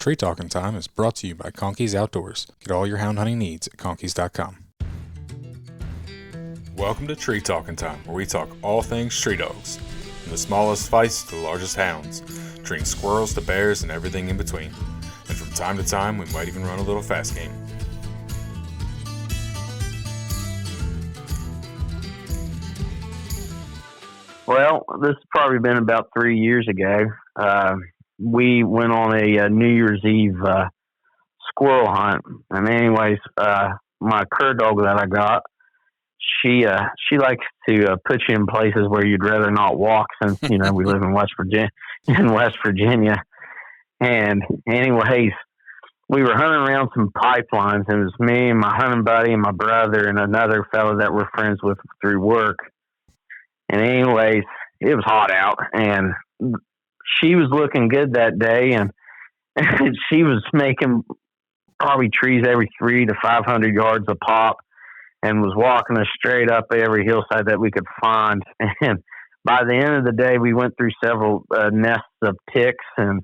Tree Talking Time is brought to you by Conkey's Outdoors. Get all your hound hunting needs at conkeys.com. Welcome to Tree Talking Time, where we talk all things tree dogs, from the smallest fights to the largest hounds, treating squirrels to bears and everything in between. And from time to time, we might even run a little fast game. Well, this has probably been about 3 years ago. We went on a New Year's Eve squirrel hunt. And anyways, my cur dog that I got, she likes to put you in places where you'd rather not walk, since we live in West Virginia. And anyways, we were hunting around some pipelines, and it was me and my hunting buddy and my brother and another fellow that we're friends with through work. And anyways, it was hot out, and she was looking good that day, and she was making probably trees every 300 to 500 yards a pop, and was walking us straight up every hillside that we could find. And by the end of the day, we went through several nests of ticks, and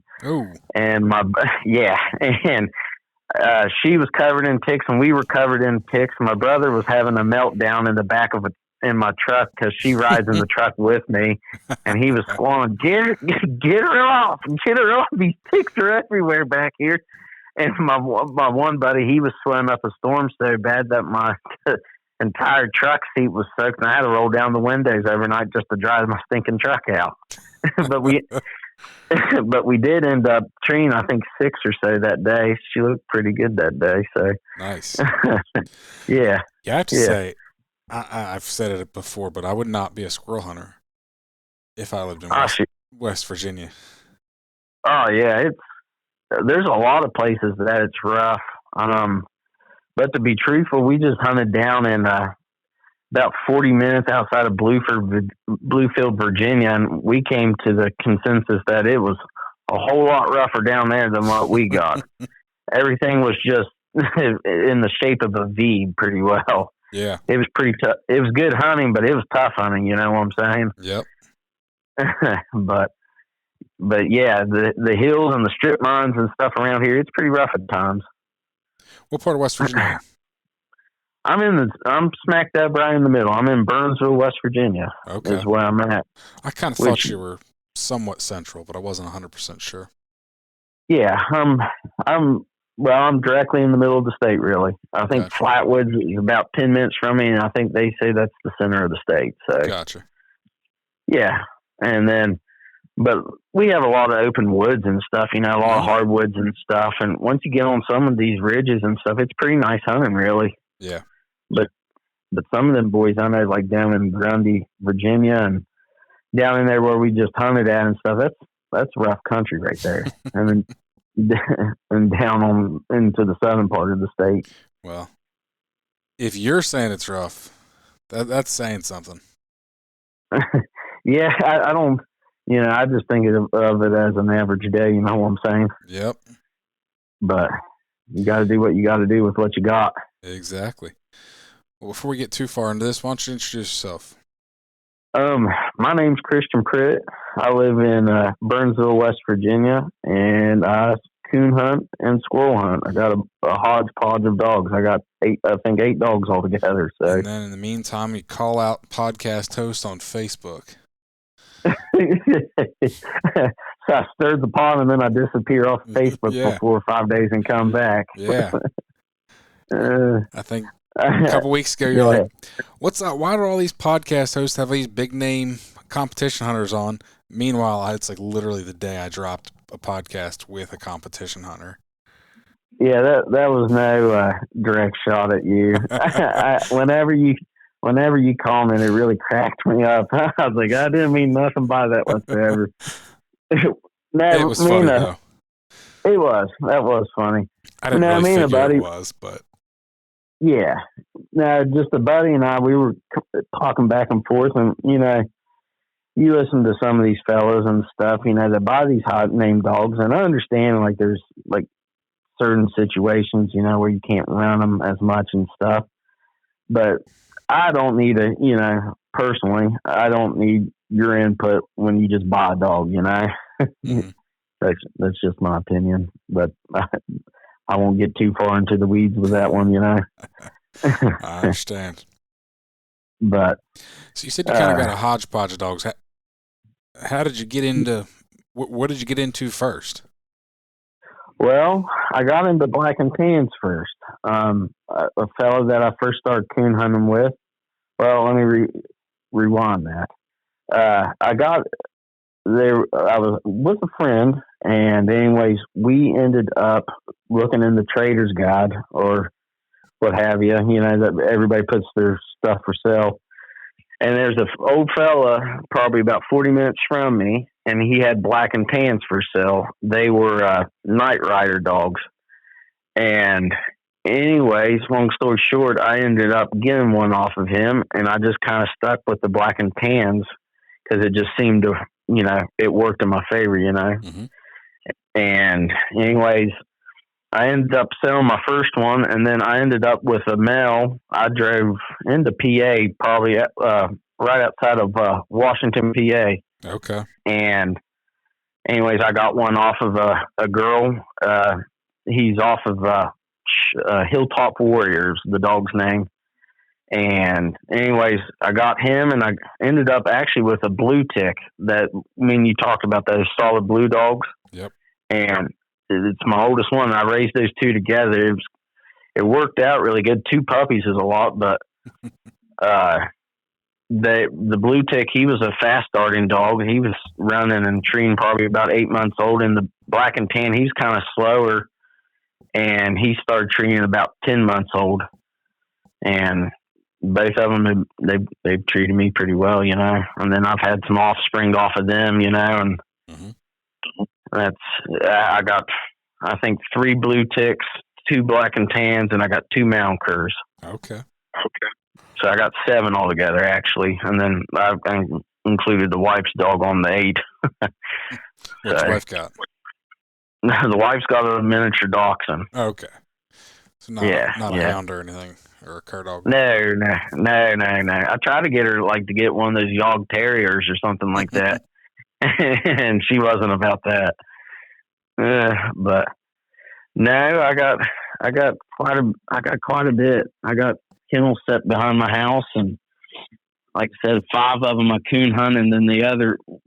she was covered in ticks, and we were covered in ticks. My brother was having a meltdown in the back of in my truck, because she rides in the truck with me, and he was squalling, get her off, these ticks are everywhere back here. And my one buddy, he was sweating up a storm so bad that my entire truck seat was soaked, and I had to roll down the windows overnight just to dry my stinking truck out. but we did end up treeing, I think, 6 or so that day. She looked pretty good that day. So nice. Yeah, I have to say, I've said it before, but I would not be a squirrel hunter if I lived in West Virginia. Oh yeah, there's a lot of places that it's rough. But to be truthful, we just hunted down in about 40 minutes outside of Bluefield, Virginia, and we came to the consensus that it was a whole lot rougher down there than what we got. Everything was just in the shape of a V pretty well. Yeah. It was pretty tough. It was good hunting, but it was tough hunting, you know what I'm saying? Yep. But yeah, the hills and the strip mines and stuff around here, it's pretty rough at times. What part of West Virginia? I'm smack dab right in the middle. I'm in Burnsville, West Virginia. Okay. Is where I'm at. I kind of thought you were somewhat central, but I wasn't 100% sure. Yeah, I'm directly in the middle of the state, really. I think Gotcha. Flatwoods is about 10 minutes from me, and I think they say that's the center of the state. So Gotcha. Yeah, but we have a lot of open woods and stuff, a lot of hardwoods and stuff. And once you get on some of these ridges and stuff, it's pretty nice hunting, really. Yeah. But some of them boys I know, like down in Grundy, Virginia, and down in there where we just hunted at and stuff, that's rough country right there. And down on into the southern part of the state. Well, if you're saying it's rough, that's saying something. Yeah, I don't. I just think of it as an average day. You know what I'm saying? Yep. But you got to do what you got to do with what you got. Exactly. Well, before we get too far into this, why don't you introduce yourself? My name's Christian Pritt. I live in Burnsville, West Virginia, and I coon hunt and squirrel hunt. I got a hodgepodge of dogs. I got 8 dogs altogether. So. And then in the meantime, you call out podcast host on Facebook. So I stirred the pot, and then I disappear off Facebook for 4 or 5 days and come back. Yeah. I think a couple weeks ago, you're like, what's that? Why do all these podcast hosts have these big name competition hunters on? Meanwhile, it's like literally the day I dropped a podcast with a competition hunter. Yeah, that was no direct shot at you. Whenever you comment, it really cracked me up. I was like, I didn't mean nothing by that whatsoever. It was funny, though. It was. That was funny. I didn't really figure buddy, it was, but... Yeah. No, just a buddy and I, we were talking back and forth, and, you listen to some of these fellows and stuff, that buy these hot name dogs, and I understand, there's, certain situations, where you can't run them as much and stuff, but I don't need personally, I don't need your input when you just buy a dog, Mm-hmm. That's just my opinion, but I won't get too far into the weeds with that one, I understand. But so you said you kind of got a hodgepodge of dogs. How did you get into? What did you get into first? Well, I got into black and tans first. A fellow that I first started coon hunting with. Well, let me rewind that. I got there. I was with a friend, and anyways, we ended up looking in the Trader's Guide or what have you. That everybody puts their stuff for sale. And there's an old fella, probably about 40 minutes from me, and he had black and tans for sale. They were night rider dogs. And anyways, long story short, I ended up getting one off of him, and I just kind of stuck with the black and tans because it just seemed to, it worked in my favor, Mm-hmm. And anyways, I ended up selling my first one, and then I ended up with a male. I drove into PA, probably right outside of Washington, PA. Okay. And anyways, I got one off of a girl. He's off of Hilltop Warriors, the dog's name. And anyways, I got him, and I ended up actually with a blue tick. You talked about those solid blue dogs. Yep. And it's my oldest one. I raised those two together. It worked out really good. 2 puppies is a lot, but the blue tick, he was a fast starting dog. He was running and treeing probably about 8 months old. And the black and tan, he's kind of slower, and he started treeing about 10 months old. And both of them, they've treated me pretty well, And then I've had some offspring off of them, and mm-hmm. I got, I think, 3 blue ticks, 2 black and tans, and I got 2 mound curs. Okay. So I got 7 altogether, actually. And then I included the wife's dog on the 8. What's your wife got? The wife's got a miniature dachshund. Okay. So not a hound or anything, or a cur dog? No. I tried to get her, to get one of those Yog Terriers or something like that. And she wasn't about that. But no, I got quite a bit. I got kennels set behind my house, and like I said, 5 of them I coon hunt, and then the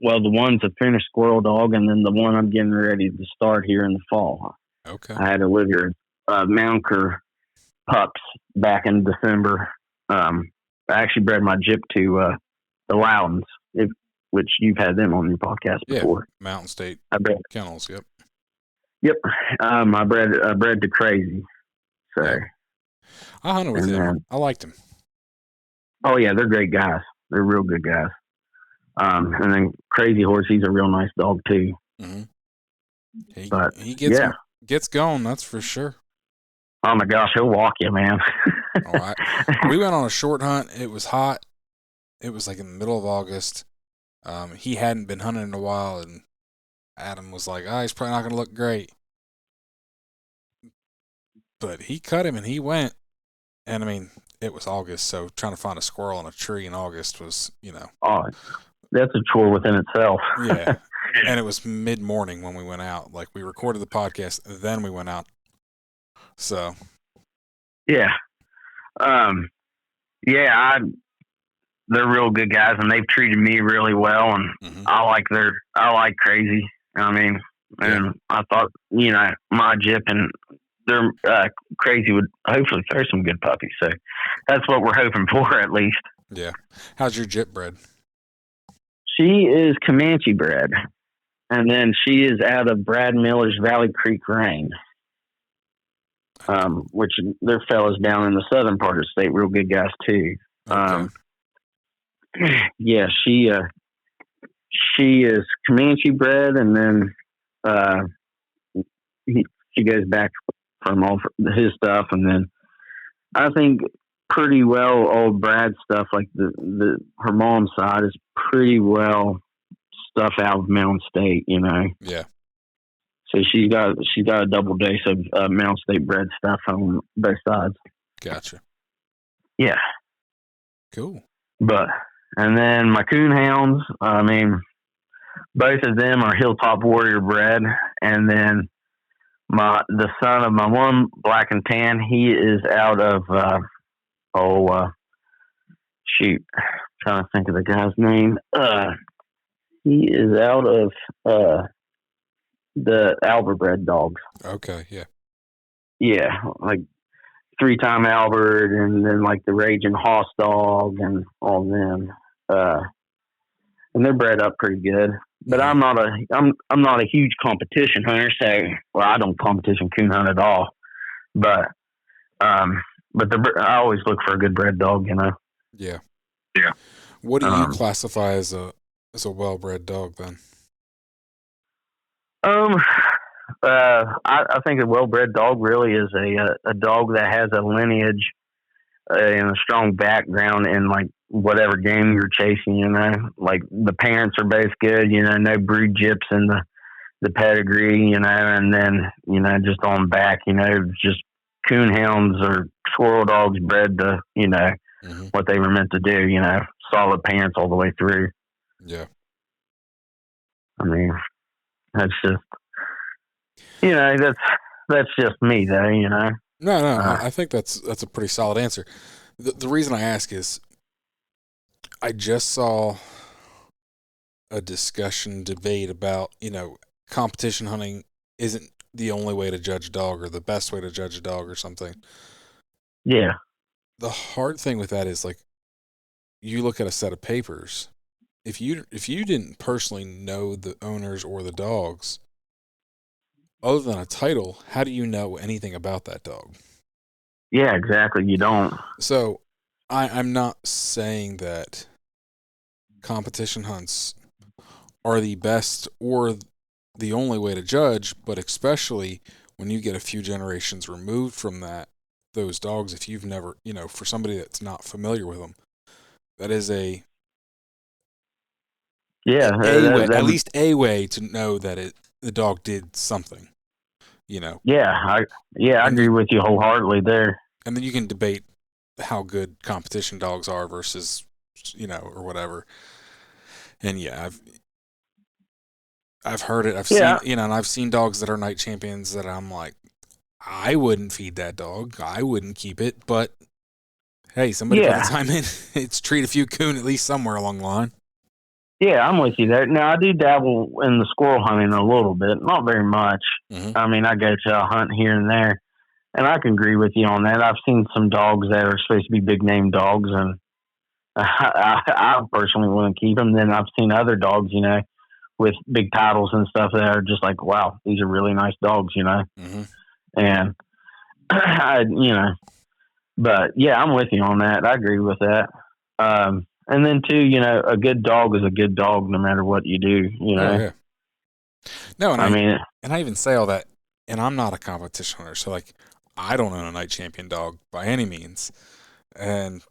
one's a finished squirrel dog, and then the one I'm getting ready to start here in the fall. Okay. I had to live here mound cur pups back in December. I actually bred my Gyp to the Loudons, which you've had them on your podcast before. Yeah, Mountain State Kennels, yep. Yep. I bred to Crazy. So yeah. I hunted with him. I liked him. Oh, yeah, they're great guys. They're real good guys. And then Crazy Horse, he's a real nice dog, too. Mm-hmm. He gets going, that's for sure. Oh, my gosh, he'll walk you, man. All right. We went on a short hunt. It was hot. It was in the middle of August. He hadn't been hunting in a while, and Adam was like, he's probably not going to look great. But he cut him, and he went. And, it was August, so trying to find a squirrel in a tree in August was, Oh, that's a chore within itself. Yeah. And it was mid-morning when we went out. We recorded the podcast, then we went out. So. Yeah. They're real good guys, and they've treated me really well, and mm-hmm. I like Crazy. And I thought, my Gyp and their Crazy would hopefully throw some good puppies. So that's what we're hoping for, at least. Yeah. How's your Gyp bred? She is Comanche bred, and then she is out of Brad Miller's Valley Creek Range, which they're fellas down in the southern part of the state, real good guys too. Okay. Yeah, she is Comanche bred, and then she goes back from all his stuff, and then I think pretty well old Brad stuff, her mom's side is pretty well stuff out of Mountain State, Yeah. So she's got a double dose of Mountain State bred stuff on both sides. Gotcha. Yeah. Cool. And then my coon hounds, both of them are Hilltop Warrior bred, and then the son of my one black and tan, he is out of shoot, I'm trying to think of the guy's name. He is out of the Albert bred dogs. Okay, yeah. Yeah, like 3-time Albert, and then like the Raging Hoss dog, and all them. And they're bred up pretty good. But I'm not a huge competition hunter, so I don't competition coon hunt at all. But I always look for a good bred dog, you know. Yeah. Yeah. What do you classify as a well-bred dog then? I think a well-bred dog really is a dog that has a lineage and a strong background in like whatever game you're chasing, you know. Like the parents are both good, you know, no brood gyps in the pedigree, you know, and then, you know, just on back, you know, just coon hounds or squirrel dogs bred to, you know, what they were meant to do, you know, solid parents all the way through. Yeah. I mean, that's just, you know, that's just me though, you know. No, I think that's a pretty solid answer. The reason I ask is I just saw a debate about, you know, competition hunting isn't the only way to judge a dog or the best way to judge a dog or something. Yeah. The hard thing with that is like you look at a set of papers. If you didn't personally know the owners or the dogs, other than a title, how do you know anything about that dog? Yeah, exactly. You don't. So I'm not saying that competition hunts are the best or the only way to judge, but especially when you get a few generations removed from those dogs, if you've never, you know, for somebody that's not familiar with them, that is at least a way to know that the dog did something, you know. Yeah, I agree with you wholeheartedly there. And then you can debate how good competition dogs are versus, you know, or whatever. And yeah, I've heard it. I've seen, you know, and I've seen dogs that are night champions that I'm like, I wouldn't feed that dog. I wouldn't keep it. But hey, somebody put the time in. It's treat a few coon at least somewhere along the line. Yeah, I'm with you there. Now, I do dabble in the squirrel hunting a little bit, not very much. I mean, I go to a hunt here and there, and I can agree with you on that. I've seen some dogs that are supposed to be big name dogs, and I personally wouldn't keep them. Then I've seen other dogs, you know, with big titles and stuff that are just like, wow, these are really nice dogs, you know. And you know, but yeah, I'm with you on that. I agree with that. And then too, you know, a good dog is a good dog no matter what you do, you know. Yeah. No, and I even say all that, and I'm not a competition hunter, so like I don't own a night champion dog by any means. But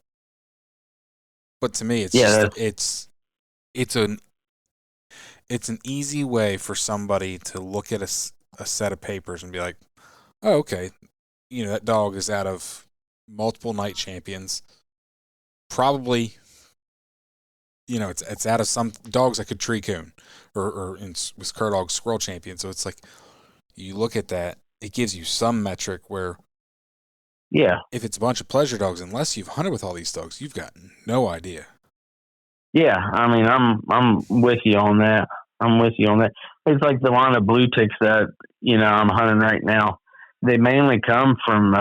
to me, it's it's an easy way for somebody to look at a set of papers and be like, oh, okay, you know, that dog is out of multiple night champions. Probably, you know, it's out of some dogs that could tree coon or with cur dogs squirrel champion. So it's like you look at that, it gives you some metric where, yeah, if it's a bunch of pleasure dogs, unless you've hunted with all these dogs, you've got no idea. Yeah, I mean, I'm with you on that. It's like the line of blue ticks that, you know, I'm hunting right now. They mainly come from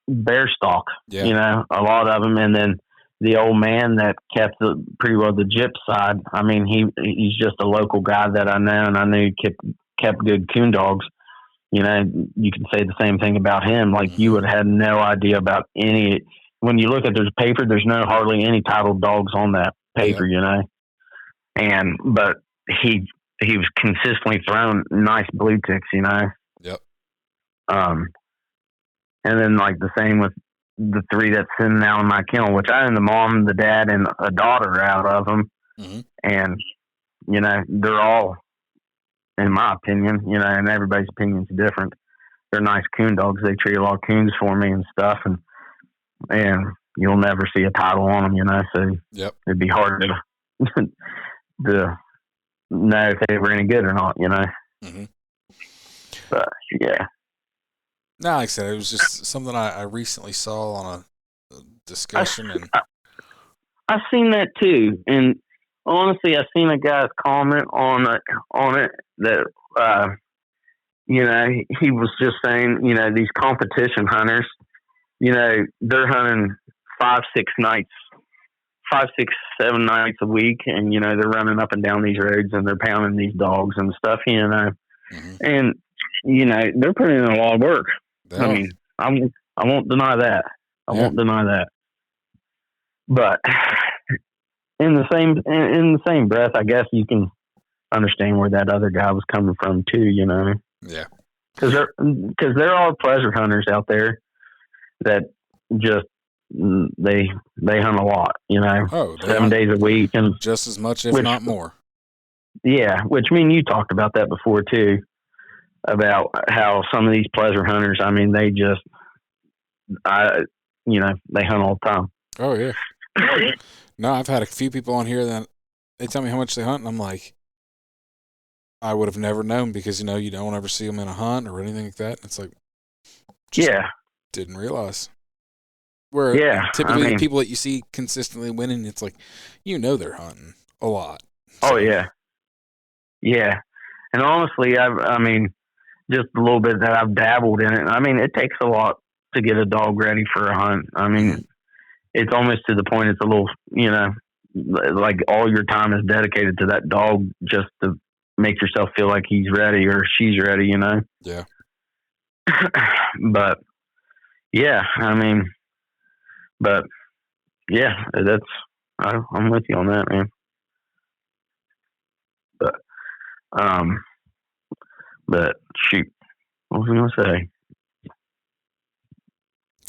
bear stock, you know, a lot of them. And then the old man that kept pretty well the gyp side. I mean, he's just a local guy that I know, and I knew he kept good coon dogs. You know, you can say the same thing about him. Like you would have no idea about any. When you look at this paper, there's hardly any titled dogs on that paper, you know. But he was consistently throwing nice blue ticks, you know. Yep. And then like the same with the 3 that's sitting now in my kennel, which I own the mom, the dad, and a daughter out of them. And you know, they're all, in my opinion, you know, and everybody's opinion's different. They're nice coon dogs. They treat a lot of coons for me and stuff, and you'll never see a title on them, you know. So it'd be hard to know if they were any good or not, you know. Mm-hmm. But yeah. No, like I said, it was just something I recently saw on a discussion, and I've seen that too. And honestly, I've seen a guy's comment on it that you know, he was just saying, you know, these competition hunters, you know, they're hunting 5, 6 nights, 5, 6, 7 nights a week, and you know they're running up and down these roads and they're pounding these dogs and stuff, you know, and you know they're putting in a lot of work. I mean, I won't deny that. I won't deny that. But in the same breath, I guess you can understand where that other guy was coming from too, you know. Yeah. Because there are pleasure hunters out there that just they hunt a lot, you know, 7 days a week, and just as much, if not more. Yeah, which me and you talked about that before too, about how some of these pleasure hunters, I mean, they just, you know, they hunt all the time. Oh yeah. No, I've had a few people on here that they tell me how much they hunt, and I'm like, I would have never known, because you know you don't ever see them in a hunt or anything like that. It's like, didn't realize. Where typically the people that you see consistently winning, it's like, you know, they're hunting a lot. So. Oh yeah, yeah. And honestly, I mean, just a little bit that I've dabbled in it. I mean, it takes a lot to get a dog ready for a hunt. I mean, it's almost to the point it's a little, you know, like all your time is dedicated to that dog just to make yourself feel like he's ready or she's ready, you know? Yeah. But yeah, I mean, but yeah, I'm with you on that, man. But shoot, what was I going to say?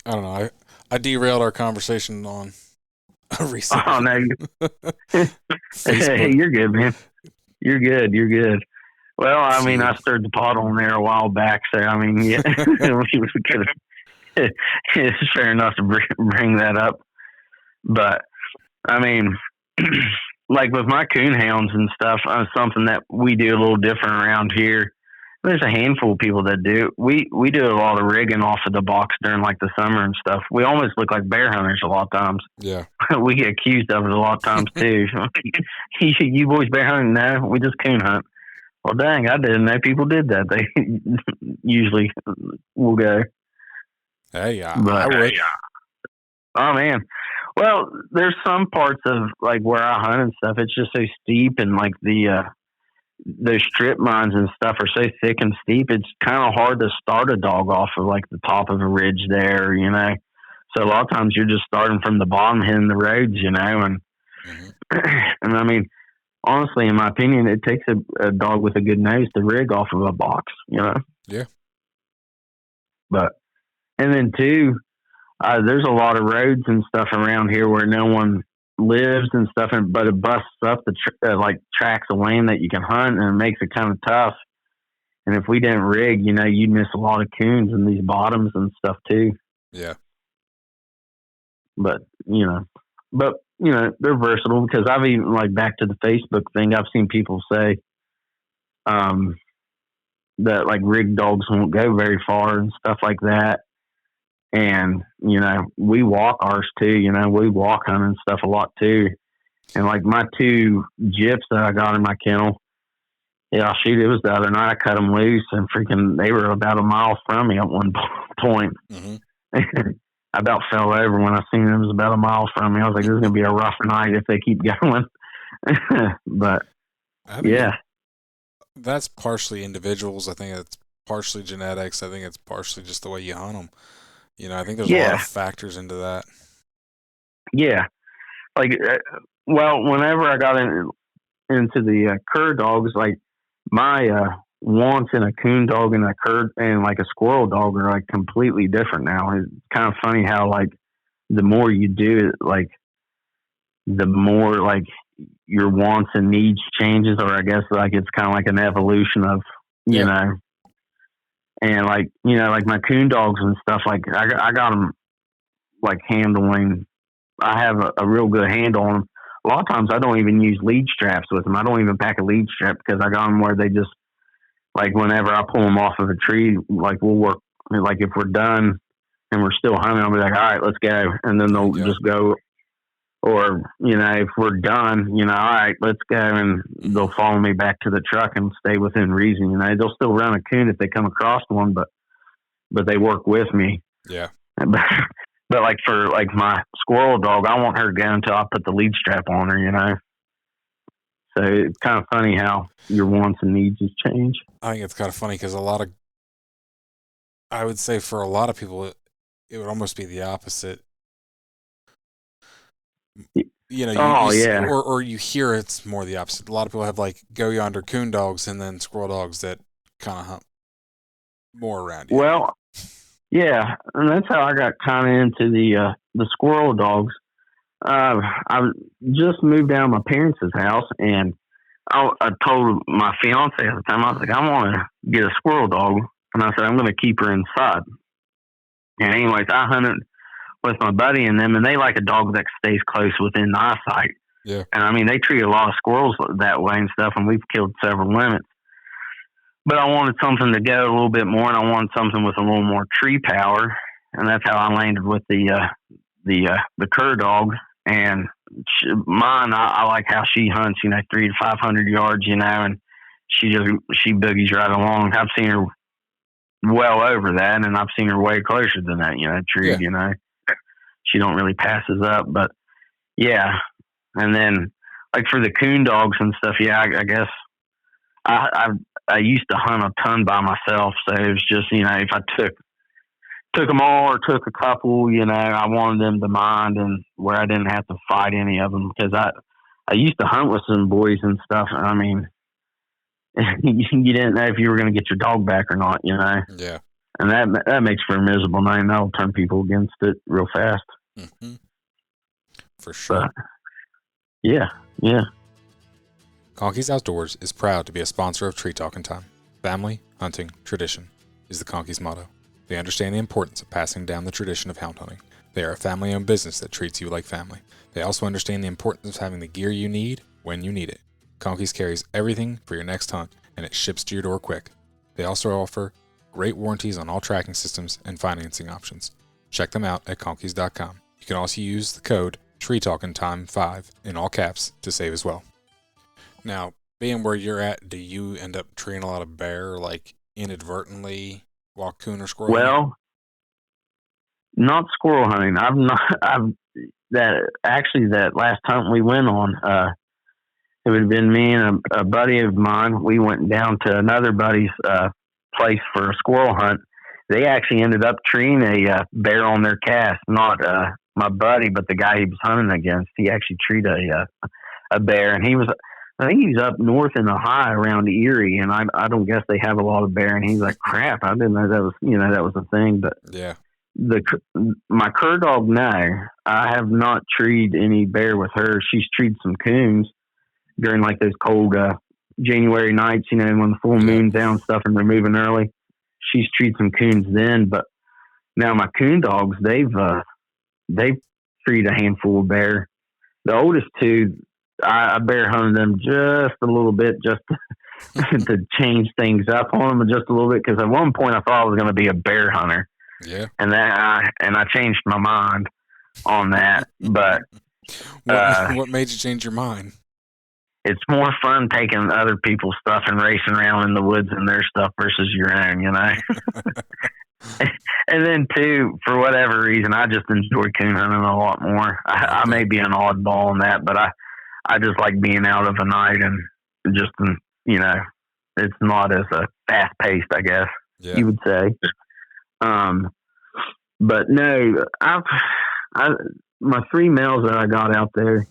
I don't know. I derailed our conversation on recently. Oh no, hey, you're good, man. You're good. Well, I mean, I stirred the pot on there a while back, so I mean, yeah, it's fair enough to bring that up. But I mean, like with my coon hounds and stuff, something that we do a little different around here. There's a handful of people that do. We do a lot of rigging off of the box during like the summer and stuff. We almost look like bear hunters a lot of times. Yeah. We get accused of it a lot of times too. You boys bear hunting? No, we just coon hunt. Well, dang, I didn't know people did that. They usually will go. Hey, I would. Oh man. Well, there's some parts of like where I hunt and stuff. It's just so steep, and like those strip mines and stuff are so thick and steep. It's kind of hard to start a dog off of like the top of a ridge there, you know. So a lot of times you're just starting from the bottom, hitting the roads, you know, and and I mean, honestly, in my opinion, it takes a dog with a good nose to rig off of a box, you know. Yeah. But and then too, there's a lot of roads and stuff around here where no one lives and stuff, but it busts up the like tracks of land that you can hunt, and it makes it kind of tough. And if we didn't rig, you know, you'd miss a lot of coons in these bottoms and stuff too. Yeah. But you know, they're versatile, because I've even, like, back to the Facebook thing, I've seen people say that like rigged dogs won't go very far and stuff like that. And, you know, we walk ours too, you know, we walk hunting and stuff a lot too. And like my 2 gyps that I got in my kennel, yeah, shoot, it was the other night I cut them loose, and freaking, they were about a mile from me at one point. I about fell over when I seen them. It was about a mile from me. I was like, this is going to be a rough night if they keep going. But yeah. That's partially individuals. I think it's partially genetics. I think it's partially just the way you hunt them. You know, I think there's a lot of factors into that. Yeah. Like, well, whenever I got into the cur dogs, like my wants in a coon dog and a cur and like a squirrel dog are like completely different now. It's kind of funny how like the more you do it, like the more like your wants and needs changes, or I guess like it's kind of like an evolution of, you know. And like, you know, like my coon dogs and stuff, like I got them like handling. I have a real good handle on them. a lot of times I don't even use lead straps with them. I don't even pack a lead strap because I got them where they just, like, whenever I pull them off of a tree, like, we'll work, like, if we're done and we're still hunting, I'll be like, all right, let's go. And then they'll just go. Or, if we're done, all right, let's go. And they'll follow me back to the truck and stay within reason. They'll still run a coon if they come across one, but they work with me. Yeah. But like for like my squirrel dog, I want her to go until I put the lead strap on her, So it's kind of funny how your wants and needs has changed. I think it's kind of funny because I would say for a lot of people, it would almost be the opposite. Or you hear it's more the opposite. A lot of people have like go yonder coon dogs and then squirrel dogs that kind of hunt more around you. Well, yeah, and that's how I got kind of into the squirrel dogs. I just moved down to my parents' house, and I told my fiance at the time, I was like, I want to get a squirrel dog, and I said I'm going to keep her inside. And anyways, I hunted with my buddy and them, and they like a dog that stays close within the eyesight. Yeah. And they treat a lot of squirrels that way and stuff, and we've killed several limits. But I wanted something to go a little bit more, and I wanted something with a little more tree power, and that's how I landed with the cur dog. And mine, I like how she hunts, 300 to 500 yards, and she boogies right along. I've seen her well over that, and I've seen her way closer than that, tree, She don't really passes up, but yeah. And then like for the coon dogs and stuff, I guess I used to hunt a ton by myself, so it was just, if I took them all or took a couple, I wanted them to mind and where I didn't have to fight any of them, because I used to hunt with some boys and stuff. You didn't know if you were going to get your dog back or not, Yeah. And that makes for a miserable night, and that'll turn people against it real fast. Mm-hmm. For sure. But, yeah. Conkeys Outdoors is proud to be a sponsor of Tree Talking Time. Family, hunting, tradition is the Conkeys motto. They understand the importance of passing down the tradition of hound hunting. They are a family-owned business that treats you like family. They also understand the importance of having the gear you need when you need it. Conkeys carries everything for your next hunt, and it ships to your door quick. They also offer great warranties on all tracking systems and financing options. Check them out at conkeys.com. You can also use the code TreeTalkingTime5 in all caps to save as well. Now, being where you're at, do you end up treeing a lot of bear, like inadvertently, while coon or squirrel? Well, not squirrel hunting. That last hunt we went on, it would have been me and a buddy of mine. We went down to another buddy's place for a squirrel hunt. They actually ended up treeing a bear on their cast. Not my buddy, but the guy he was hunting against. He actually treated a bear, and I think he was up north in Ohio around Erie, and I don't guess they have a lot of bear. And he's like, crap, I didn't know that was that was a thing. But yeah, my cur dog, no, I have not treed any bear with her. She's treed some coons during like those cold January nights, when the full moon's down and stuff and they're moving early. She's treed some coons then, but now my coon dogs, they've treed a handful of bear. The oldest two, I bear hunted them just a little bit, just to change things up on them just a little bit, because at one point I thought I was going to be a bear hunter. Yeah, and I changed my mind on that. But what made you change your mind? It's more fun taking other people's stuff and racing around in the woods and their stuff versus your own, And then too, for whatever reason, I just enjoy coon hunting a lot more. I may be an oddball in that, but I just like being out of the night and just, it's not as fast paced, I guess you would say. But no, my three males that I got out there,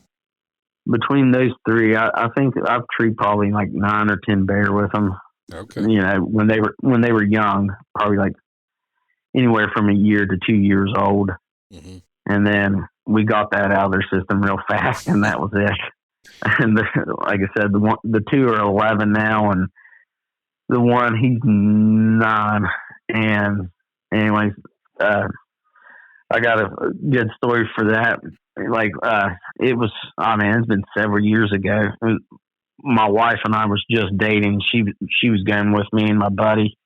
between those three, I think I've treed probably like 9 or 10 bear with them. Okay. When they were young, probably like anywhere from a year to 2 years old. Mm-hmm. And then we got that out of their system real fast, and that was it. And like I said, the two are 11 now, and the one, he's 9. And anyways, I got a good story for that. Like, it was, oh man, it's been several years ago. My wife and I was just dating. She was going with me and my buddy.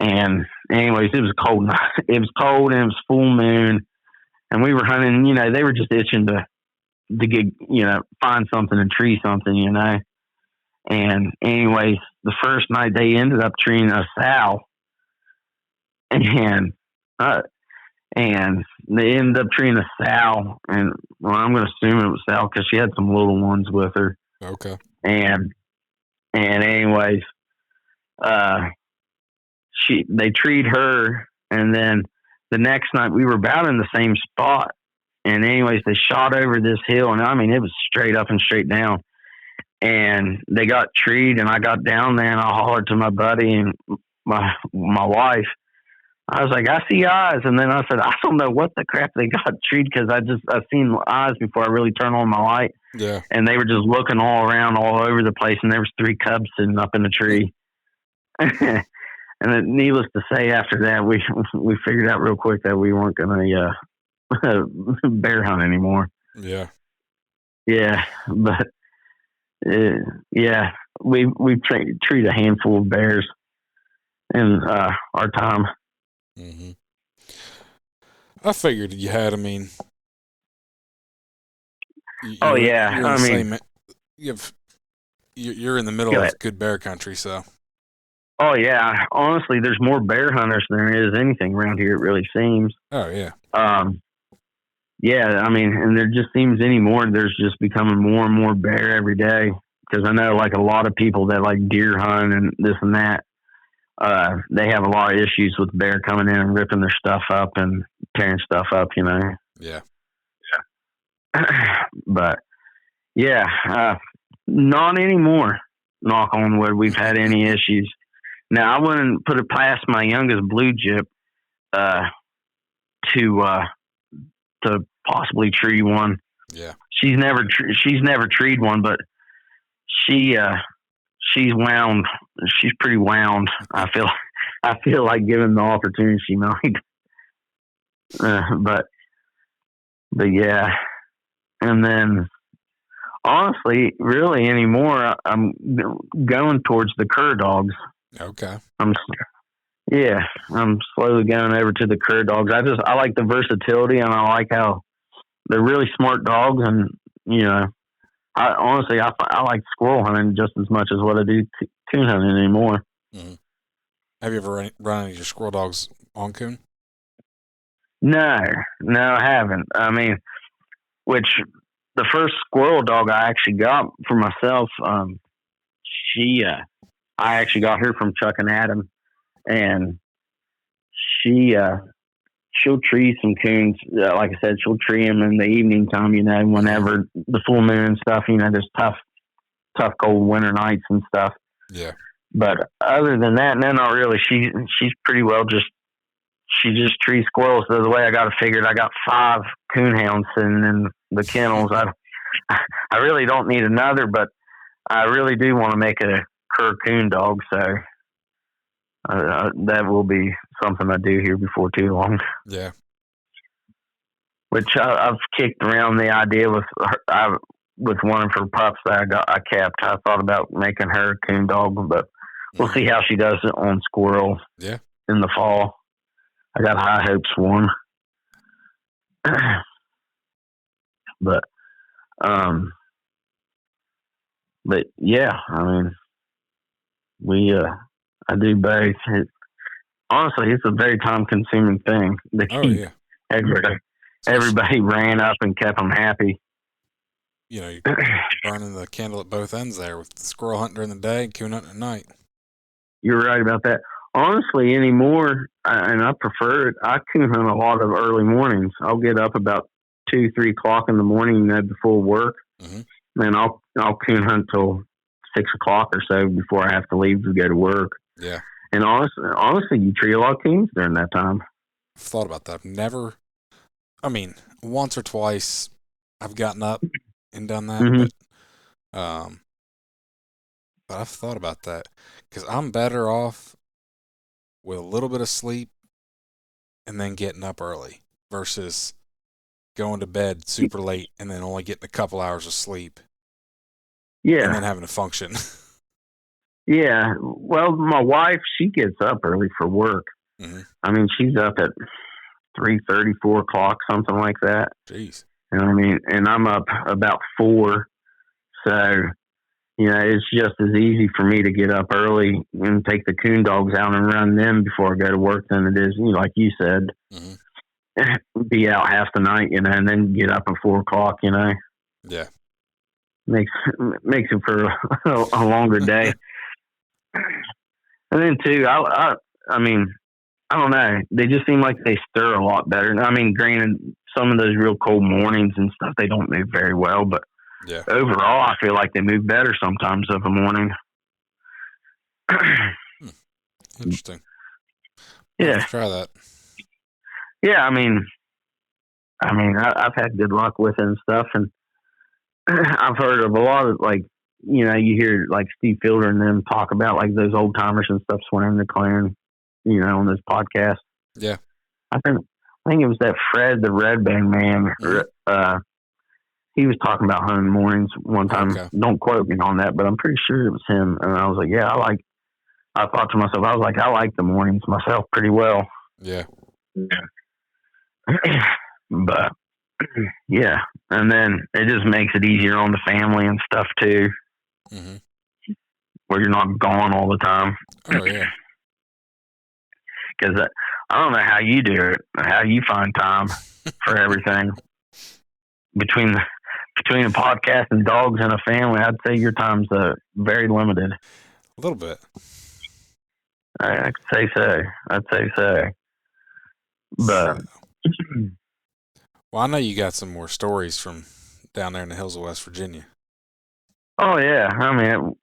And anyways, it was cold. It was cold and it was full moon, and we were hunting. You know, they were just itching to get, you know, find something and tree something. You know. And anyways, the first night they ended up treeing a sow, and uh, and they ended up treating a sow, and well, I'm going to assume it was sow because she had some little ones with her. Okay. And anyways, uh, they treed her, and then the next night we were about in the same spot, and anyways, they shot over this hill, and I mean it was straight up and straight down, and they got treed, and I got down there, and I hollered to my buddy and my wife. I was like, I see eyes. And then I said, I don't know what the crap they got treed because I've seen eyes before I really turn on my light. Yeah. And they were just looking all around, all over the place. And there was 3 cubs sitting up in a tree. And then, needless to say, after that, we figured out real quick that we weren't going to bear hunt anymore. Yeah. Yeah. But, yeah, we've treated a handful of bears in our time. Mm-hmm. I figured you had. I mean, oh yeah. I mean, you're in the middle of good bear country, so. Oh yeah. Honestly, there's more bear hunters than there is anything around here. It really seems. Oh yeah. Yeah. I mean, and there just seems anymore. There's just becoming more and more bear every day. Because I know, like, a lot of people that like deer hunt and this and that. They have a lot of issues with bear coming in and ripping their stuff up and tearing stuff up, you know? Yeah. But, yeah, not anymore, knock on wood, we've had any issues. Now, I wouldn't put it past my youngest blue jip to possibly tree one. Yeah. She's never treed one, but she's wound. She's pretty wound. I feel like given the opportunity, she might. But yeah. And then, honestly, really anymore, I'm going towards the cur dogs. Okay. I'm slowly going over to the cur dogs. I like the versatility, and I like how they're really smart dogs, and you know. I like squirrel hunting just as much as what I do coon hunting anymore. Mm-hmm. Have you ever run any of your squirrel dogs on coon? No, I haven't. I mean, the first squirrel dog I actually got for myself, I actually got her from Chuck and Adam, and she'll tree some coons. Like I said, she'll tree them in the evening time, you know, whenever the full moon and stuff, you know, there's tough cold winter nights and stuff. Yeah. But other than that, no, not really. She's pretty well she just trees squirrels. So the way I got it figured, I got 5 coon hounds sitting in the kennels. I really don't need another, but I really do want to make a cur coon dog. So that will be something I do here before too long. Yeah. Which I've kicked around the idea with one of her pups that I kept. I thought about making her a coon dog, but we'll see how she does it on squirrel. Yeah. In the fall, I got high hopes for him. But yeah, I mean, I do both. Honestly, it's a very time consuming thing. Yeah. Everybody ran up and kept them happy. You know, you're burning the candle at both ends there with the squirrel hunting during the day and coon hunting at night. You're right about that. Honestly, anymore, and I prefer it, I coon hunt a lot of early mornings. I'll get up about 2, 3 o'clock in the morning, you know, before work. Mm-hmm. And I'll coon hunt till 6 o'clock or so before I have to leave to go to work. Yeah. And honestly, you tree a lot of coons during that time. I've thought about that. Once or twice I've gotten up and done that, mm-hmm. But I've thought about that because I'm better off with a little bit of sleep and then getting up early. versus going to bed super late and then only getting a couple hours of sleep. Yeah. And then having to function. Yeah. Well, my wife, she gets up early for work. Mm-hmm. I mean, she's up at 3:30, 4 o'clock, something like that. Jeez. You know what I mean? And I'm up about 4. So, you know, it's just as easy for me to get up early and take the coon dogs out and run them before I go to work than it is, you know, like you said, be out half the night, you know, and then get up at 4 o'clock, you know. Yeah. Makes it for a longer day. And then, too, I mean, I don't know. They just seem like they stir a lot better. I mean, granted, some of those real cold mornings and stuff, they don't move very well, but yeah. Overall, I feel like they move better sometimes of a morning. Interesting. Yeah. Let's try that. Yeah, I mean, I've had good luck with it and stuff, and I've heard of a lot of, like, you know, you hear like Steve Fielder and them talk about like those old timers and stuff swimming the clearing, you know, on this podcast. Yeah. I think it was that Fred the Red Bang man. Mm-hmm. He was talking about hunting mornings one time. Okay. Don't quote me on that, but I'm pretty sure it was him. And I was like, yeah, I thought to myself, I was like, I like the mornings myself pretty well. Yeah. But yeah, and then it just makes it easier on the family and stuff too, where you're not gone all the time. Oh yeah. Because I don't know how you do it, how you find time for everything between the podcast and dogs and a family. I'd say your time's very limited. A little bit. I could say so. I'd say so. But well, I know you got some more stories from down there in the hills of West Virginia. Oh yeah, I mean,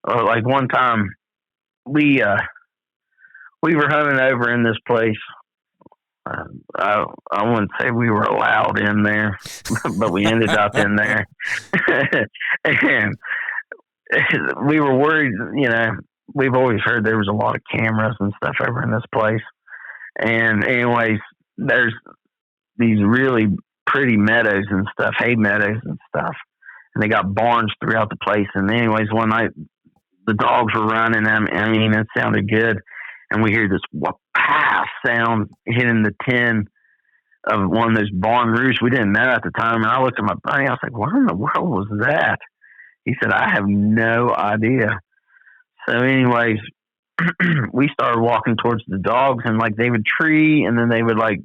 like one time we were hunting over in this place. I wouldn't say we were allowed in there, but we ended up in there, and we were worried. You know, we've always heard there was a lot of cameras and stuff over in this place. And anyways, there's these really pretty meadows and stuff, hay meadows and stuff, and they got barns throughout the place. And anyways, one night the dogs were running. I mean, it sounded good. And we hear this wha-pow sound hitting the tin of one of those barn roofs. We didn't know at the time. And I looked at my buddy. I was like, what in the world was that? He said, I have no idea. So anyways, we started walking towards the dogs, and like they would tree, and then they would like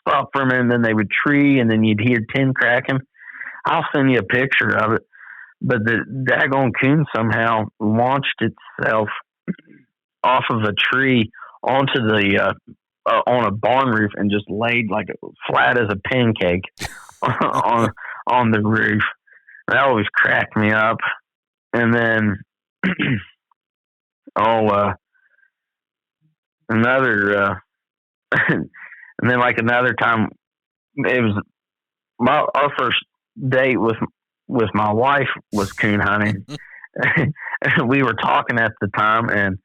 stop for a minute, and then they would tree, and then you'd hear tin cracking. I'll send you a picture of it. But the daggone coon somehow launched itself off of a tree onto the on a barn roof and just laid like flat as a pancake on the roof. That always cracked me up. And then another and then like another time, it was our first date with my wife was coon hunting. We were talking at the time, and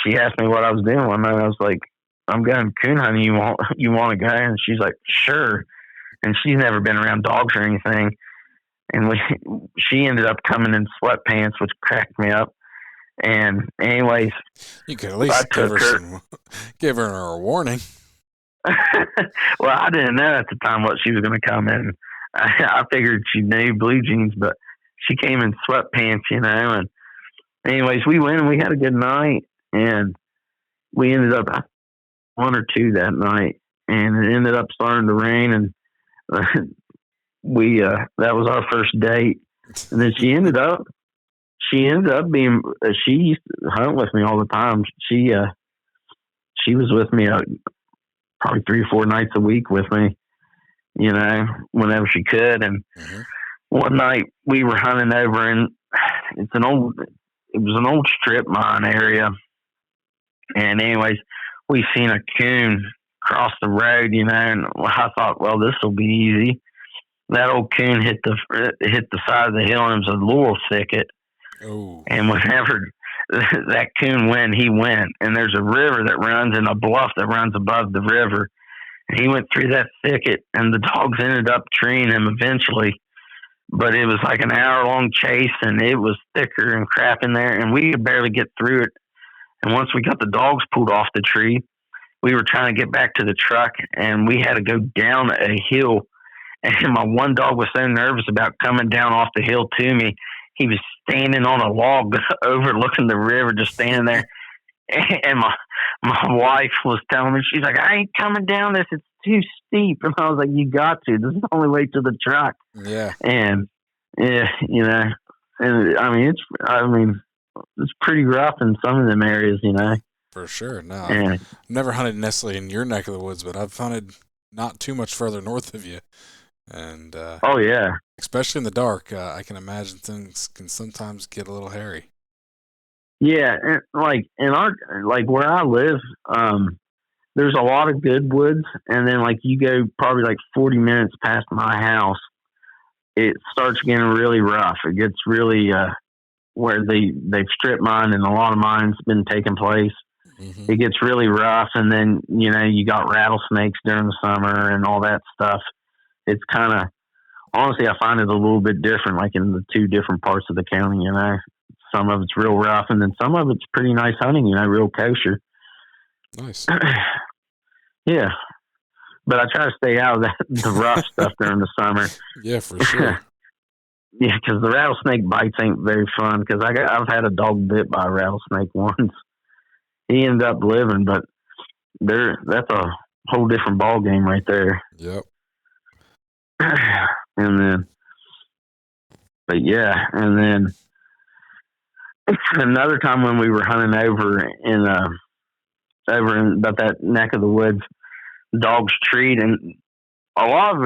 she asked me what I was doing one night. I was like, I'm going coon hunting. You want to go? And she's like, sure. And she's never been around dogs or anything. And she ended up coming in sweatpants, which cracked me up. And anyways, you could at least give her a warning. Well, I didn't know at the time what she was going to come in. I figured she knew blue jeans, but she came in sweatpants, you know. And anyways, we went and we had a good night, and we ended up 1 or 2 that night, and it ended up starting to rain, and that was our first date. And then she ended up being, she used to hunt with me all the time. She was with me probably 3 or 4 nights a week with me, you know, whenever she could. And one night we were hunting over, and it was an old strip mine area. And anyways, we seen a coon cross the road, you know, and I thought, well, this will be easy. That old coon hit the side of the hill, and it was a laurel thicket. Oh. And whenever that coon went, he went. And there's a river that runs and a bluff that runs above the river. And he went through that thicket, and the dogs ended up treeing him eventually. But it was like an hour-long chase, and it was thicker and crap in there, and we could barely get through it. And once we got the dogs pulled off the tree, we were trying to get back to the truck, and we had to go down a hill. And my one dog was so nervous about coming down off the hill to me. He was standing on a log overlooking the river, just standing there. And my wife was telling me, she's like, I ain't coming down this. It's too steep. And I was like, you got to. This is the only way to the truck. Yeah. And, yeah, and it's pretty rough in some of them areas, For sure. No, and, I've never hunted necessarily in your neck of the woods, but I've hunted not too much further north of you. And oh yeah, especially in the dark, I can imagine things can sometimes get a little hairy. Yeah, and like in where I live, there's a lot of good woods, and then like you go probably like 40 minutes past my house, it starts getting really rough. It gets really where they've strip mined and a lot of mine's been taking place. Mm-hmm. It gets really rough, and then you got rattlesnakes during the summer and all that stuff. It's kind of, honestly, I find it a little bit different, like in the two different parts of the county. Some of it's real rough, and then some of it's pretty nice hunting. Real kosher. Nice. Yeah, but I try to stay out of the rough stuff during the summer. Yeah, for sure. Yeah, because the rattlesnake bites ain't very fun. Because I've had a dog bit by a rattlesnake once. He ended up living, but that's a whole different ball game right there. Yep. And then another time when we were hunting over in about that neck of the woods, dogs treed, and a lot of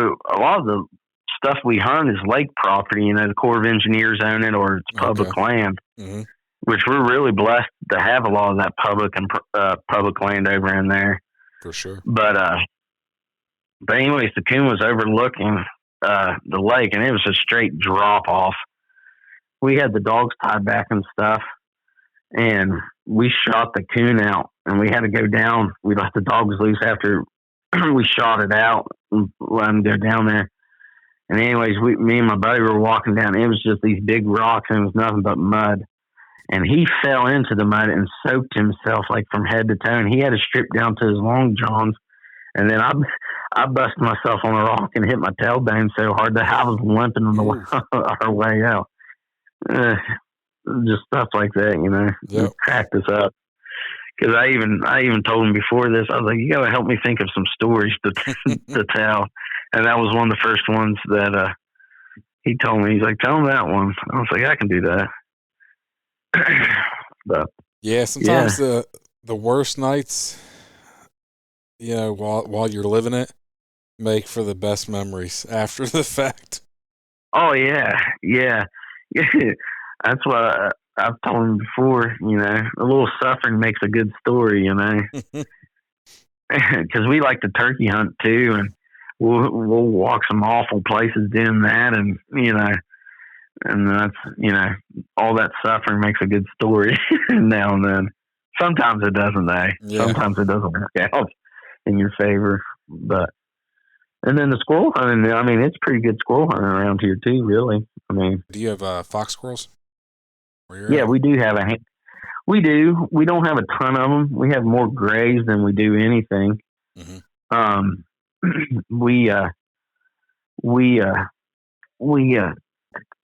the stuff we hunt is lake property. The Corps of Engineers own it, or it's public land, mm-hmm. which we're really blessed to have a lot of that public land over in there. For sure. But anyways, the coon was overlooking the lake, and it was a straight drop off. We had the dogs tied back and stuff, and we shot the coon out, and we had to go down. We let the dogs loose after we shot it out and let them go down there. And anyways, me and my buddy were walking down. It was just these big rocks, and it was nothing but mud. And he fell into the mud and soaked himself like from head to toe, and he had to strip down to his long johns. And then I busted myself on a rock and hit my tailbone so hard that I was limping on our way out. Just stuff like that, Yep. Cracked us up. Because I even told him before this, I was like, you got to help me think of some stories to tell. And that was one of the first ones that he told me. He's like, tell him that one. I was like, I can do that. But yeah, sometimes the worst nights, while you're living it, make for the best memories after the fact. Oh yeah. That's what I've told him before. A little suffering makes a good story. Because we like to turkey hunt too, and we'll walk some awful places doing that, and and that's all that suffering makes a good story now and then. Sometimes it doesn't, Yeah. Sometimes it doesn't work out in your favor, but. And then the squirrel hunting, it's pretty good squirrel hunting around here too, really. Do you have fox squirrels? Yeah, we do have we do. We don't have a ton of them. We have more grays than we do anything. Mm-hmm. We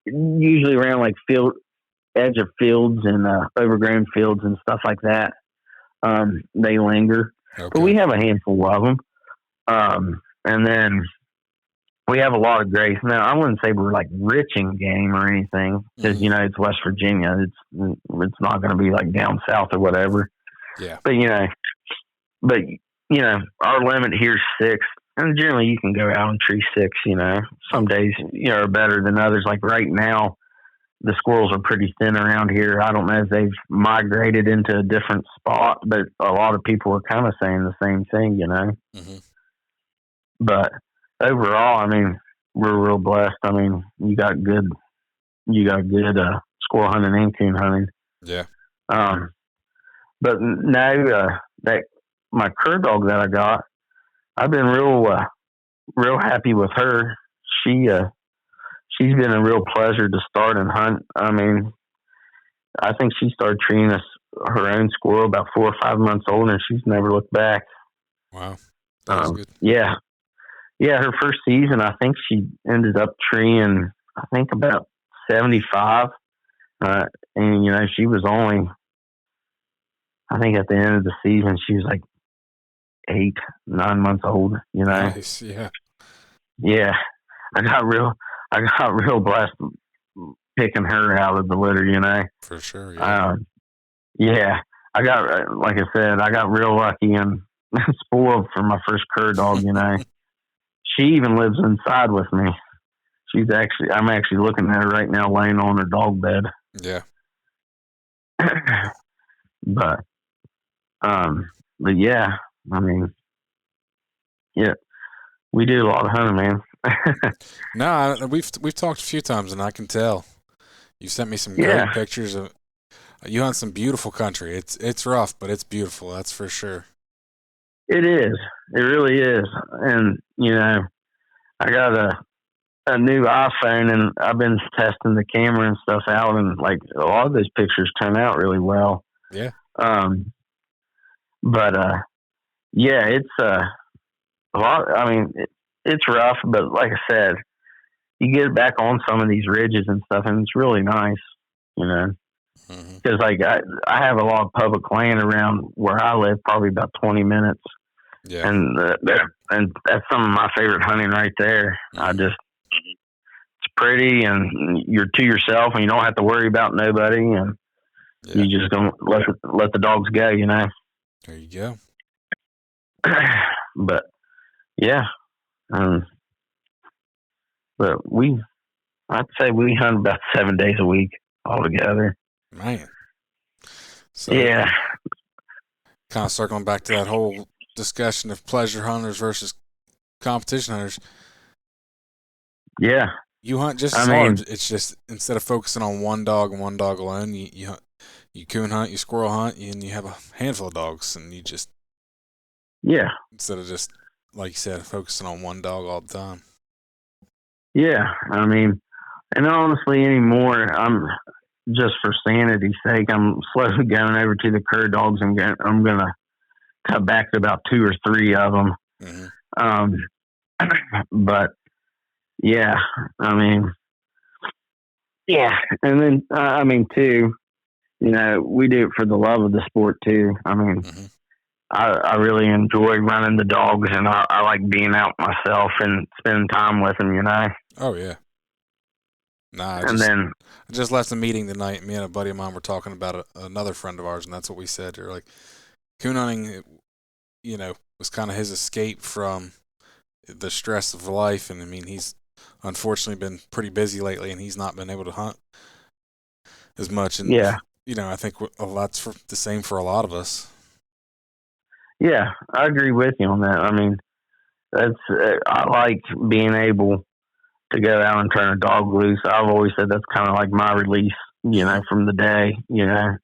usually around like edge of fields and overgrown fields and stuff like that. They linger, okay. But we have a handful of them. And then we have a lot of grays. Now, I wouldn't say we're like rich in game or anything because, mm-hmm. It's West Virginia. It's not going to be like down south or whatever. Yeah. But, our limit here is 6. And generally you can go out and tree 6, Some days, are better than others. Like right now, the squirrels are pretty thin around here. I don't know if they've migrated into a different spot, but a lot of people are kind of saying the same thing, Mm-hmm. But overall, we're real blessed. You got good squirrel hunting and coon hunting. Yeah. But now that my cur dog that I got, I've been real happy with her. She's been a real pleasure to start and hunt. I mean, I think she started treating us her own squirrel about 4 or 5 months old, and she's never looked back. Wow, that's good. Yeah, her first season, I think she ended up treeing, I think about 75, and she was only, I think at the end of the season, she was like 8, 9 months old. Nice, yeah. Yeah, I got real blessed picking her out of the litter. For sure, yeah. Yeah, I got, like I said, I got real lucky and spoiled for my first cur dog. She even lives inside with me. I'm actually looking at her right now, laying on her dog bed. Yeah. but yeah, I mean, yeah, we do a lot of hunting, man. No, we've talked a few times, and I can tell. You sent me some great pictures of. You hunt some beautiful country. It's rough, but it's beautiful. That's for sure. It is. It really is. And I got a new iPhone, and I've been testing the camera and stuff out, and like a lot of those pictures turn out really well. Yeah. But yeah, it's a lot. I mean, it's rough, but like I said, you get back on some of these ridges and stuff, and it's really nice, because like I have a lot of public land around where I live, probably about 20 minutes. Yeah. And that's some of my favorite hunting right there. It's pretty, and you're to yourself, and you don't have to worry about nobody, and you just gonna let the dogs go, There you go. But yeah, but I'd say we hunt about 7 days a week altogether. Man. So yeah. Kind of circling back to that whole discussion of pleasure hunters versus competition hunters. Yeah. You hunt just as hard. It's just instead of focusing on one dog and one dog alone, you hunt, you coon hunt, you squirrel hunt, and you have a handful of dogs, and you just instead of just like you said, focusing on one dog all the time. Yeah, I mean, and honestly, anymore, I'm just for sanity's sake, I'm slowly going over to the cur dogs, and I'm gonna cut back to about 2 or 3 of them. But yeah, I mean, and then I mean too, we do it for the love of the sport too. I mean, I really enjoy running the dogs, and I like being out myself and spending time with them. Oh yeah. Nah, I just left a meeting tonight. Me and a buddy of mine were talking about another friend of ours, and that's what we said. You're like, coon hunting, was kind of his escape from the stress of life. And I mean, he's unfortunately been pretty busy lately, and he's not been able to hunt as much. And I think that's the same for a lot of us. Yeah, I agree with you on that. I mean, I like being able to go out and turn a dog loose. I've always said that's kind of like my release, from the day.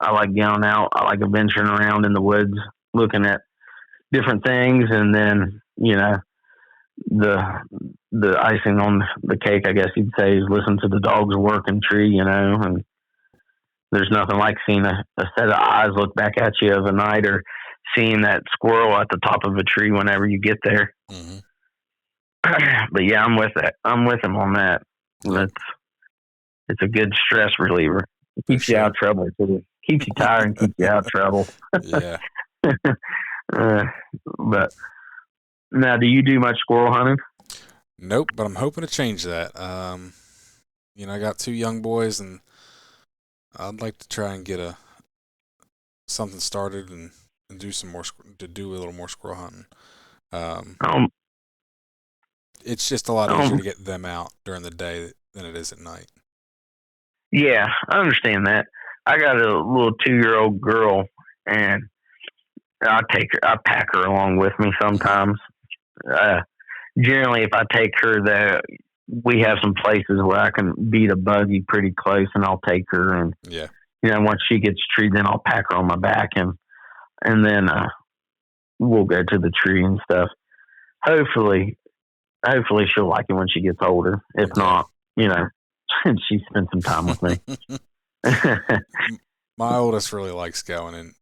I like going out. I like adventuring around in the woods, looking at different things, and then the icing on the cake, I guess you'd say, is listen to the dogs work and tree. And there's nothing like seeing a set of eyes look back at you of a night, or seeing that squirrel at the top of a tree whenever you get there. But yeah, I'm with that. I'm with him on that. It's a good stress reliever. It keeps you out of trouble. It keeps you tired and keeps you out of trouble. Yeah. But now, do you do much squirrel hunting? Nope, but I'm hoping to change that. I got 2 young boys, and I'd like to try and get something started and do a little more squirrel hunting. It's just a lot easier to get them out during the day than it is at night. Yeah, I understand that. I got a little 2-year-old girl, and I pack her along with me sometimes. Generally, if I take her there, we have some places where I can beat a buggy pretty close, and I'll take her, and once she gets treed, then I'll pack her on my back and then we'll go to the tree and stuff. Hopefully she'll like it when she gets older. If not, she spends some time with me. My oldest really likes going, and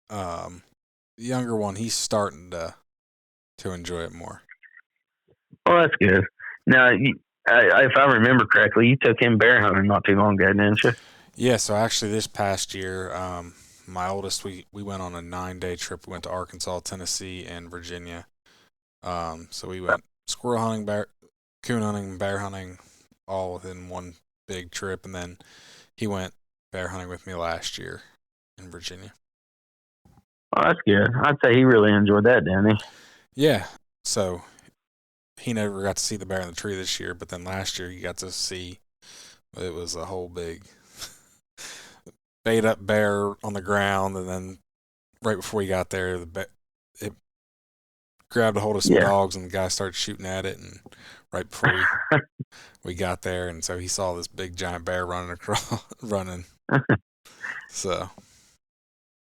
the younger one, he's starting to enjoy it more. Oh, that's good. Now, if I remember correctly, you took him bear hunting not too long ago, didn't you? Yeah, so actually this past year, my oldest, we went on a 9-day trip. We went to Arkansas, Tennessee, and Virginia. So we went squirrel hunting, coon hunting, bear hunting, all within one big trip. And then he went bear hunting with me last year in Virginia. Oh, that's good. I'd say he really enjoyed that, didn't he? Yeah. So he never got to see the bear in the tree this year, but then last year he got to see. It was a whole big bait up bear on the ground, and then right before he got there, it grabbed a hold of some dogs, and the guy started shooting at it. And right before we got there, and so he saw this big giant bear running. So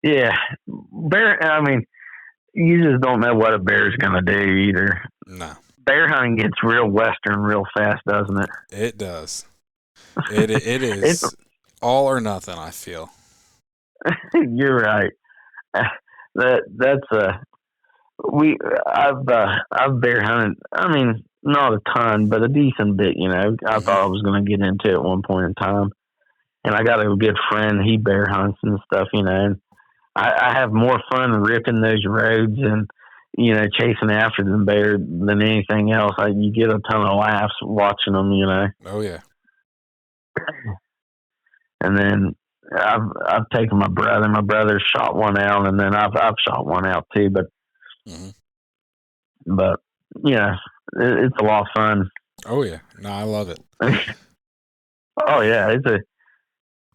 yeah, bear. I mean, you just don't know what a bear's gonna do either. No, bear hunting gets real western real fast, doesn't it? It does. It is all or nothing, I feel. You're right. I've bear hunted. I mean, not a ton, but a decent bit. I thought I was going to get into it at one point in time, and I got a good friend. He bear hunts and stuff. And I have more fun ripping those roads and chasing after the bear than anything else. You get a ton of laughs watching them. Oh yeah. And then I've taken my brother. My brother shot one out, and then I've shot one out too. But yeah, it's a lot of fun. Oh yeah, no, I love it. Oh yeah,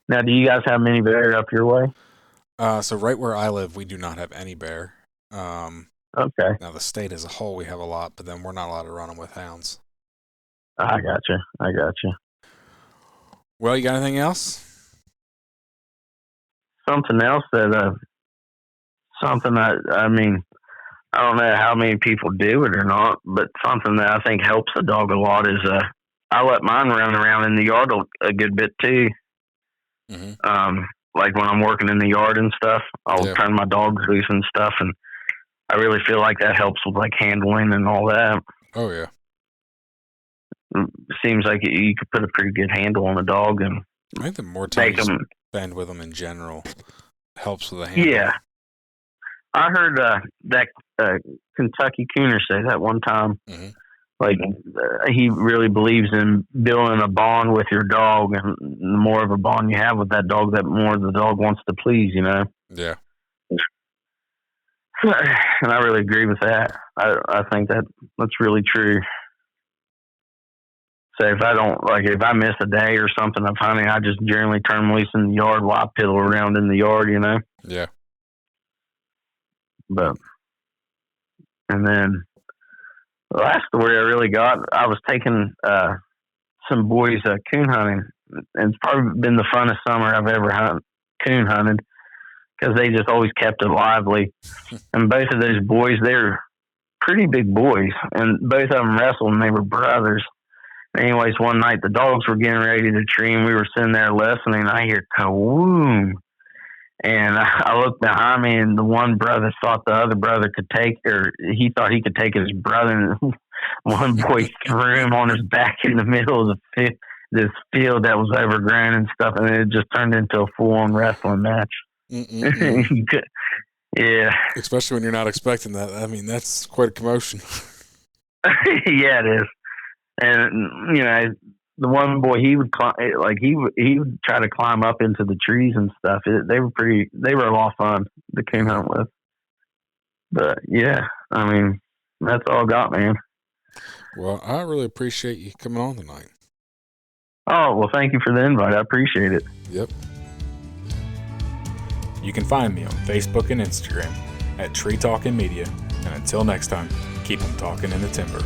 Now, do you guys have many bear up your way? So right where I live, we do not have any bear. Okay. Now the state as a whole, we have a lot, but then we're not allowed to run them with hounds. I gotcha. Well, you got anything else? Something else that I mean, I don't know how many people do it or not, but something that I think helps the dog a lot is I let mine run around in the yard a good bit too. Like when I'm working in the yard and stuff, I'll turn my dogs loose and stuff, and I really feel like that helps with like handling and all that. Oh yeah. Seems like you could put a pretty good handle on a dog, and I think the more time you spend with them in general helps with the handle. Yeah, I heard that Kentucky Cooner say that one time. Like he really believes in building a bond with your dog, and the more of a bond you have with that dog, that more the dog wants to please. Yeah. And I really agree with that. I think that's really true. So if I miss a day or something of hunting, I just generally turn them loose in the yard while I piddle around in the yard, Yeah. But, and then the last story I really got, I was taking some boys coon hunting, and it's probably been the funnest summer I've ever coon hunted, because they just always kept it lively. And both of those boys, they're pretty big boys, and both of them wrestled, and they were brothers. Anyways, one night the dogs were getting ready to tree, and we were sitting there listening, and I hear kawoom. And I looked behind me, and the one brother thought the other brother could take, or he thought he could take his brother, and one boy threw him on his back in the middle of this field that was overgrown and stuff, and it just turned into a full-on wrestling match. Yeah. Especially when you're not expecting that. I mean, that's quite a commotion. Yeah, it is. And the one boy, he would he would try to climb up into the trees and stuff. They were a lot of fun to coon hunt with. But yeah, I mean, that's all I got, man. Well, I really appreciate you coming on tonight. Oh, well, thank you for the invite. I appreciate it. Yep. You can find me on Facebook and Instagram at Tree Talking Media. And until next time, keep them talking in the timber.